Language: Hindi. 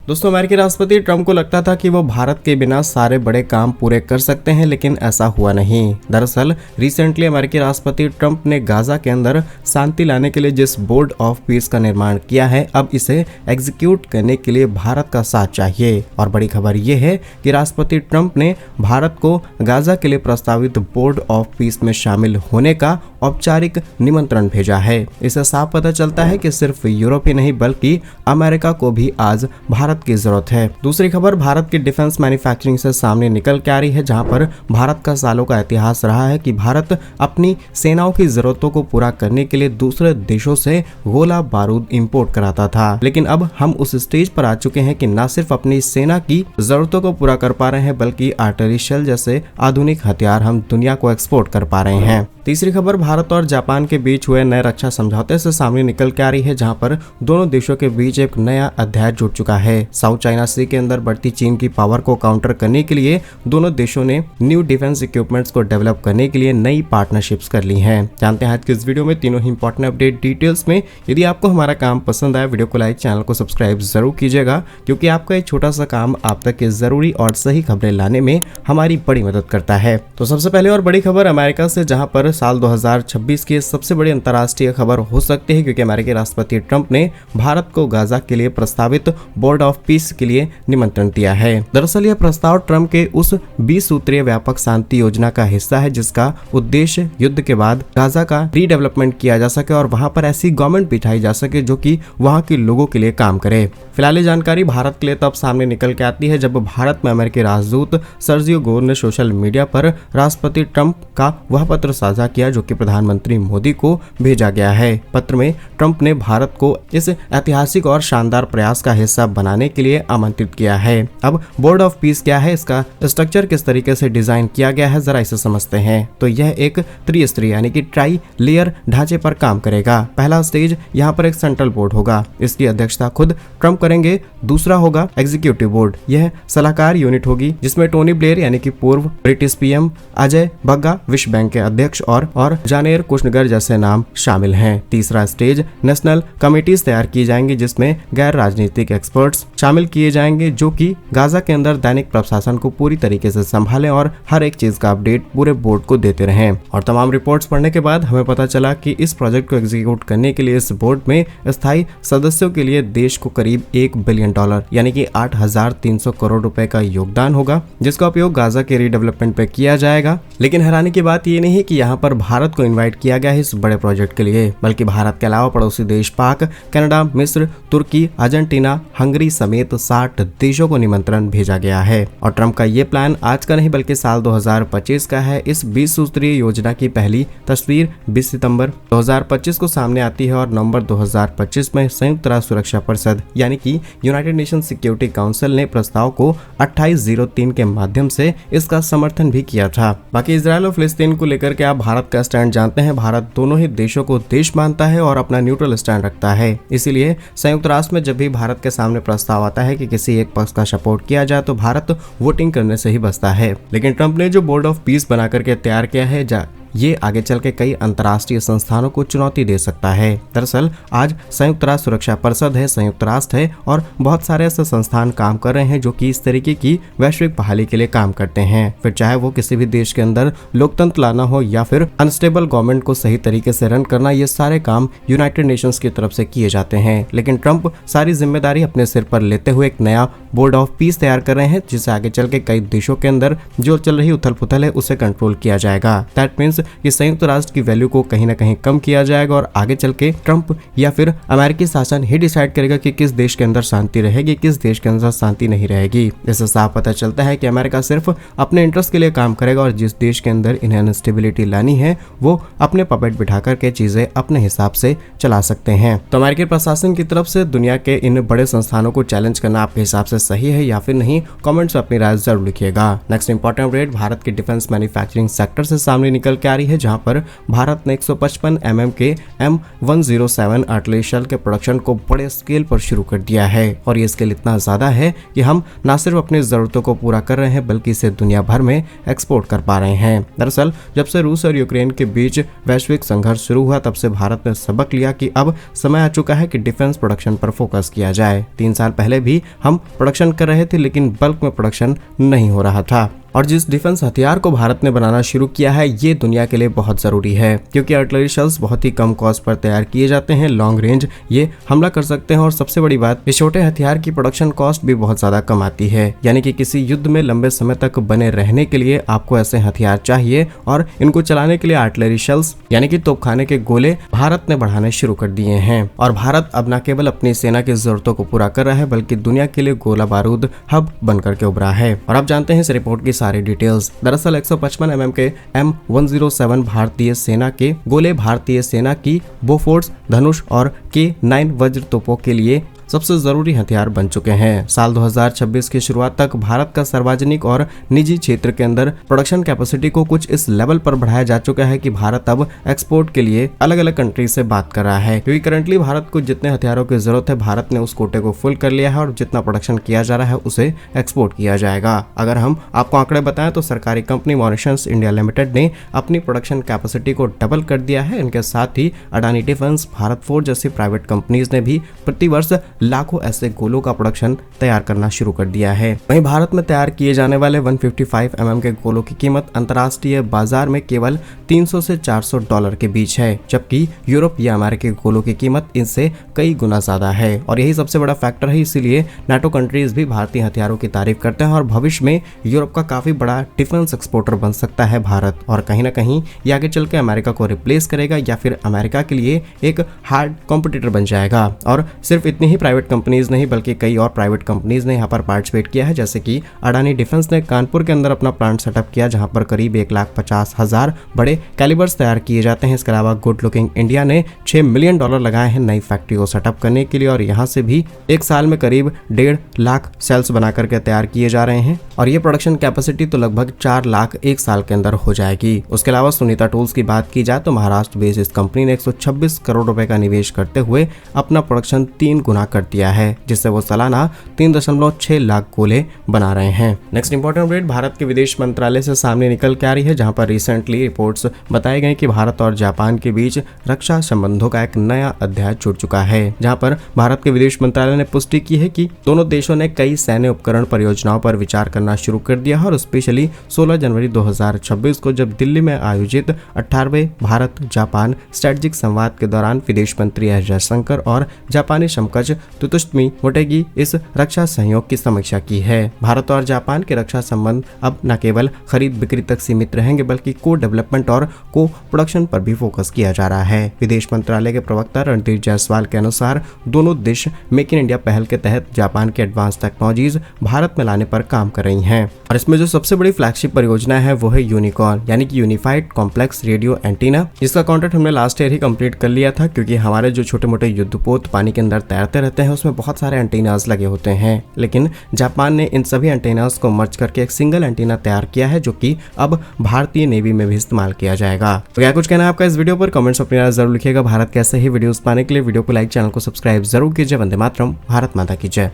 दोस्तों, अमेरिकी राष्ट्रपति ट्रंप को लगता था कि वो भारत के बिना सारे बड़े काम पूरे कर सकते हैं, लेकिन ऐसा हुआ नहीं। दरअसल रिसेंटली अमेरिकी राष्ट्रपति ट्रंप ने गाजा के अंदर शांति लाने के लिए जिस बोर्ड ऑफ पीस का निर्माण किया है, अब इसे एग्जीक्यूट करने के लिए भारत का साथ चाहिए। और बड़ी खबर यह है कि राष्ट्रपति ट्रंप ने भारत को गाजा के लिए प्रस्तावित बोर्ड ऑफ पीस में शामिल होने का औपचारिक निमंत्रण भेजा है। इससे साफ पता चलता है कि सिर्फ यूरोप ही नहीं बल्कि अमेरिका को भी आज भारत की जरूरत है। दूसरी खबर भारत की डिफेंस मैन्युफैक्चरिंग से सामने निकल के आ रही है, जहां पर भारत का सालों का इतिहास रहा है कि भारत अपनी सेनाओं की जरूरतों को पूरा करने के लिए दूसरे देशों से गोला बारूद इंपोर्ट कराता था। लेकिन अब हम उस स्टेज पर आ चुके हैं कि न सिर्फ अपनी सेना की जरूरतों को पूरा कर पा रहे हैं, बल्कि आर्टिलरी शेल जैसे आधुनिक हथियार हम दुनिया को एक्सपोर्ट कर पा रहे हैं। तीसरी खबर भारत और जापान के बीच हुए नए रक्षा समझौते से सामने निकल के आ रही है, जहां पर दोनों देशों के बीच एक नया अध्याय जुड़ चुका है। साउथ चाइना सी के अंदर बढ़ती चीन की पावर को काउंटर करने के लिए दोनों देशों ने न्यू डिफेंस इक्विपमेंट्स को डेवलप करने के लिए नई पार्टनरशिप्स कर ली हैं। जानते हैं आज के इस वीडियो में तीनों ही इंपॉर्टेंट अपडेट डिटेल्स में। यदि आपको हमारा काम पसंद आया, वीडियो को लाइक, चैनल को सब्सक्राइब जरूर कीजिएगा, क्योंकि आपका एक छोटा सा काम आप तक के जरूरी और सही खबरें लाने में हमारी बड़ी मदद करता है। तो सबसे पहले और बड़ी खबर अमेरिका से, जहां पर साल 2026 की सबसे बड़ी अंतर्राष्ट्रीय खबर हो सकती है, क्योंकि अमेरिकी राष्ट्रपति ट्रंप ने भारत को गाजा के लिए प्रस्तावित बोर्ड ऑफ पीस के लिए निमंत्रण दिया है। दरअसल यह प्रस्ताव ट्रंप के उस 20 सूत्रीय व्यापक शांति योजना का हिस्सा है, जिसका उद्देश्य युद्ध के बाद गाजा का रीडेवलपमेंट किया जा सके और वहां पर ऐसी गवर्नमेंट बिठाई जा सके जो कि वहां के लोगों के लिए काम करे। फिलहाल ये जानकारी भारत के लिए तब सामने निकल के आती है जब भारत में अमेरिकी राजदूत सर्जियो गोर ने सोशल मीडिया पर राष्ट्रपति ट्रंप का वह पत्र साझा किया जो कि प्रधानमंत्री मोदी को भेजा गया है। पत्र में ट्रंप ने भारत को इस ऐतिहासिक और शानदार प्रयास का हिस्सा बनाने के लिए आमंत्रित किया है। अब बोर्ड ऑफ पीस क्या है, इसका स्ट्रक्चर किस तरीके से डिजाइन किया गया है, जरा इसे समझते हैं। तो यह एक त्रिस्तरीय यानी कि ट्राई लेयर ढांचे पर काम करेगा। पहला स्टेज यहाँ पर एक सेंट्रल बोर्ड होगा, इसकी अध्यक्षता खुद ट्रंप करेंगे। दूसरा होगा एग्जीक्यूटिव बोर्ड, यह सलाहकार यूनिट होगी जिसमें टोनी ब्लेयर यानी कि पूर्व ब्रिटिश पीएम, अजय बग्गा विश्व बैंक के अध्यक्ष और जानेर कुशनगर जैसे नाम शामिल हैं। तीसरा स्टेज नेशनल कमेटीज तैयार की जाएंगी, जिसमें गैर राजनीतिक एक्सपर्ट्स शामिल किए जाएंगे जो कि गाजा के अंदर दैनिक प्रशासन को पूरी तरीके से संभालें और हर एक चीज का अपडेट पूरे बोर्ड को देते रहें। और तमाम रिपोर्ट्स पढ़ने के बाद हमें पता चला कि इस प्रोजेक्ट को एग्जीक्यूट करने के लिए इस बोर्ड में स्थायी सदस्यों के लिए देश को करीब $1 बिलियन यानी कि 8,300 करोड़ रुपए का योगदान होगा, जिसका उपयोग गाजा के रीडेवलपमेंट पे किया जाएगा। लेकिन हैरानी की बात ये नहीं कि यहाँ पर भारत को इन्वाइट किया गया है इस बड़े प्रोजेक्ट के लिए, बल्कि भारत के अलावा पड़ोसी देश पाक, कनाडा, मिस्र, तुर्की, अर्जेंटीना, हंगरी समेत 60 देशों को निमंत्रण भेजा गया है। और ट्रंप का ये प्लान आज का नहीं बल्कि साल 2025 का है। इस 20 सूत्रीय योजना की पहली तस्वीर 20 सितंबर 2025 को सामने आती है और नवंबर 2025 में संयुक्त राष्ट्र सुरक्षा परिषद यानी कि यूनाइटेड नेशन सिक्योरिटी काउंसिल ने प्रस्ताव को 2803 के माध्यम से इसका समर्थन भी किया था। बाकी इजराइल और फिलिस्तीन को लेकर के आप भारत का स्टैंड जानते हैं। भारत दोनों ही देशों को देश मानता है और अपना न्यूट्रल स्टैंड रखता है। इसीलिए संयुक्त राष्ट्र में जब भी भारत के सामने प्रस्ताव आता है कि किसी एक पक्ष का सपोर्ट किया जाए तो भारत वोटिंग करने से ही बचता है। लेकिन ट्रंप ने जो बोर्ड ऑफ पीस बना करके तैयार किया है ये आगे चल के कई अंतर्राष्ट्रीय संस्थानों को चुनौती दे सकता है। दरअसल आज संयुक्त राष्ट्र सुरक्षा परिषद है, संयुक्त राष्ट्र है और बहुत सारे ऐसे संस्थान काम कर रहे हैं जो कि इस तरीके की वैश्विक बहाली के लिए काम करते हैं। फिर चाहे वो किसी भी देश के अंदर लोकतंत्र लाना हो या फिर अनस्टेबल गवर्नमेंट को सही तरीके से रन करना, ये सारे काम यूनाइटेड नेशंस की तरफ से किए जाते हैं। लेकिन ट्रंप सारी जिम्मेदारी अपने सिर पर लेते हुए एक नया बोर्ड ऑफ पीस तैयार कर रहे हैं, जिससे आगे चल के कई देशों के अंदर जो चल रही उथल पुथल है उसे कंट्रोल किया जाएगा। दैट मीन्स कि संयुक्त राष्ट्र की वैल्यू को कहीं ना कहीं कम किया जाएगा और आगे चल के ट्रंप या फिर अमेरिकी शासन ही डिसाइड करेगा कि किस देश के अंदर शांति रहेगी, किस देश के अंदर शांति नहीं रहेगी। इससे साफ पता चलता है कि अमेरिका सिर्फ अपने इंटरेस्ट के लिए काम करेगा और जिस देश के अंदर इन्हें अनस्टेबिलिटी लानी है वो अपने पपेट बिठा करके चीजें अपने हिसाब से चला सकते हैं। तो अमेरिकी प्रशासन की तरफ से दुनिया के इन बड़े संस्थानों को चैलेंज करना आपके हिसाब से से सही है या फिर नहीं, कमेंट्स में अपनी राय जरूर लिखिएगा। नेक्स्ट इंपॉर्टेंट अपडेट भारत के डिफेंस मैन्युफैक्चरिंग सेक्टर से सामने निकल के आ रही है, जहां पर भारत ने 155 mm के M107 आर्टिलरी शेल के प्रोडक्शन को बड़े स्केल पर शुरू कर दिया है। और ये स्केल इतना ज्यादा है कि हम न सिर्फ अपनी जरूरतों को पूरा कर रहे हैं बल्कि इसे दुनिया भर में एक्सपोर्ट कर पा रहे हैं। दरअसल जब से रूस और यूक्रेन के बीच वैश्विक संघर्ष शुरू हुआ तब से भारत ने सबक लिया कि अब समय आ चुका है कि डिफेंस प्रोडक्शन पर फोकस किया जाए। 3 साल पहले भी हम प्रोडक्शन कर रहे थे लेकिन बल्क में प्रोडक्शन नहीं हो रहा था। और जिस डिफेंस हथियार को भारत ने बनाना शुरू किया है ये दुनिया के लिए बहुत जरूरी है, क्योंकि आर्टिलरी शेल्स बहुत ही कम कॉस्ट पर तैयार किए जाते हैं, लॉन्ग रेंज ये हमला कर सकते हैं और सबसे बड़ी बात इस छोटे हथियार की प्रोडक्शन कॉस्ट भी बहुत ज्यादा कम आती है। यानी कि किसी युद्ध में लंबे समय तक बने रहने के लिए आपको ऐसे हथियार चाहिए और इनको चलाने के लिए आर्टिलरी शेल्स यानी कि तोपखाने के गोले भारत ने बढ़ाने शुरू कर दिए हैं। और भारत अब न केवल अपनी सेना की जरूरतों को पूरा कर रहा है बल्कि दुनिया के लिए गोला बारूद हब बनकर के उभरा है। और अब जानते हैं इस रिपोर्ट की सारी डिटेल्स। दरअसल 155 mm के M107 भारतीय सेना के गोले भारतीय सेना की बोफोर्स, धनुष और K9 वज्र तोपों के लिए सबसे जरूरी हथियार बन चुके हैं। साल 2026 की शुरुआत तक भारत का सार्वजनिक और निजी क्षेत्र के अंदर प्रोडक्शन कैपेसिटी को कुछ इस लेवल पर बढ़ाया जा चुका है कि भारत अब एक्सपोर्ट के लिए अलग अलग कंट्री से बात कर रहा है, क्योंकि करंटली भारत को जितने हथियारों की जरूरत है भारत ने उस कोटे को फुल कर लिया है और जितना प्रोडक्शन किया जा रहा है उसे एक्सपोर्ट किया जाएगा। अगर हम आपको आंकड़े बताएं तो सरकारी कंपनी मॉरिशस इंडिया लिमिटेड ने अपनी प्रोडक्शन कैपेसिटी को डबल कर दिया है। इनके साथ ही अडानी डिफेंस, भारत फोर्ज जैसी प्राइवेट कंपनीज ने भी प्रतिवर्ष लाखों ऐसे गोलों का प्रोडक्शन तैयार करना शुरू कर दिया है। वहीं भारत में तैयार किए जाने वाले 155 mm के गोलों की कीमत अंतर्राष्ट्रीय बाजार में केवल 300 से $400 के बीच है, जबकि यूरोप या अमेरिकी गोलों की कीमत इनसे कई गुना ज्यादा है। और यही सबसे बड़ा फैक्टर है, इसीलिए नाटो कंट्रीज भी भारतीय हथियारों की तारीफ करते हैं और भविष्य में यूरोप का काफी बड़ा डिफेंस एक्सपोर्टर बन सकता है भारत। और कहीं ना कहीं ये आगे चल के अमेरिका को रिप्लेस करेगा या फिर अमेरिका के लिए एक हार्ड कॉम्पिटिटर बन जाएगा। और सिर्फ इतनी ही प्राइवेट कंपनीज नहीं बल्कि कई और प्राइवेट कंपनीज ने यहाँ पर पार्टिसिपेट किया है, जैसे कि अडानी डिफेंस ने कानपुर के अंदर अपना प्लांट सेटअप किया जहां पर करीब 1,50,000 बड़े कैलिबर्स तैयार किए जाते हैं। इसके अलावा गुड लुकिंग इंडिया ने $6 मिलियन लगाए हैं नई फैक्ट्री को सेटअप करने के लिए और यहाँ से भी एक साल में करीब 1.5 लाख सेल्स बना करके तैयार किए जा रहे हैं और ये प्रोडक्शन कैपेसिटी तो लगभग 4 लाख एक साल के अंदर हो जाएगी। उसके अलावा सुनीता टूल्स की बात की जाए तो महाराष्ट्र बेस्ड इस कंपनी ने 126 करोड़ रुपए का निवेश करते हुए अपना प्रोडक्शन 3 गुना कर दिया है, जिससे वो सालाना 3.6 लाख गोले बना रहे हैं। नेक्स्ट इंपॉर्टेंट अपडेट भारत के विदेश मंत्रालय से सामने निकल के आ रही है, जहां पर रिसेंटली रिपोर्ट्स बताई गई कि भारत और जापान के बीच रक्षा संबंधों का एक नया अध्याय जुड़ चुका है। जहां पर भारत के विदेश मंत्रालय ने पुष्टि की है कि दोनों देशों ने कई सैन्य उपकरण परियोजनाओं पर विचार करना शुरू कर दिया है और स्पेशली 16 जनवरी 2026 को जब दिल्ली में आयोजित 18वें भारत जापान स्ट्रेटेजिक संवाद के दौरान विदेश मंत्री एस जयशंकर और जापानी समकक्ष तुतुश्मी मोटेगी इस रक्षा सहयोग की समीक्षा की है। भारत और जापान के रक्षा संबंध अब न केवल खरीद बिक्री तक सीमित रहेंगे बल्कि को डेवलपमेंट और को प्रोडक्शन पर भी फोकस किया जा रहा है। विदेश मंत्रालय के प्रवक्ता रणधीर जायसवाल के अनुसार दोनों देश मेक इन इंडिया पहल के तहत जापान के एडवांस टेक्नोलॉजीज भारत में लाने पर काम कर रही हैं और इसमें जो सबसे बड़ी फ्लैगशिप परियोजना है वो है यूनिकॉर्न यानी कि यूनिफाइड कॉम्प्लेक्स रेडियो एंटीना, जिसका कॉन्ट्रैक्ट हमने लास्ट ईयर ही कंप्लीट कर लिया था, क्योंकि हमारे जो छोटे मोटे युद्धपोत पानी के अंदर तैरते रहते हैं उसमें बहुत सारे एंटीनास लगे होते हैं, लेकिन जापान ने इन सभी एंटीनास को मर्ज करके एक सिंगल एंटीना तैयार किया है जो कि अब भारतीय नेवी में भी इस्तेमाल किया जाएगा। तो क्या कुछ कहना है आपका इस वीडियो पर, कमेंट्स अपनी राय जरूर लिखिएगा। भारत कैसे ही वीडियोस पाने के लिए वीडियो को लाइक, चैनल को सब्सक्राइब जरूर कीजिए। वंदे मातरम, भारत माता की जय।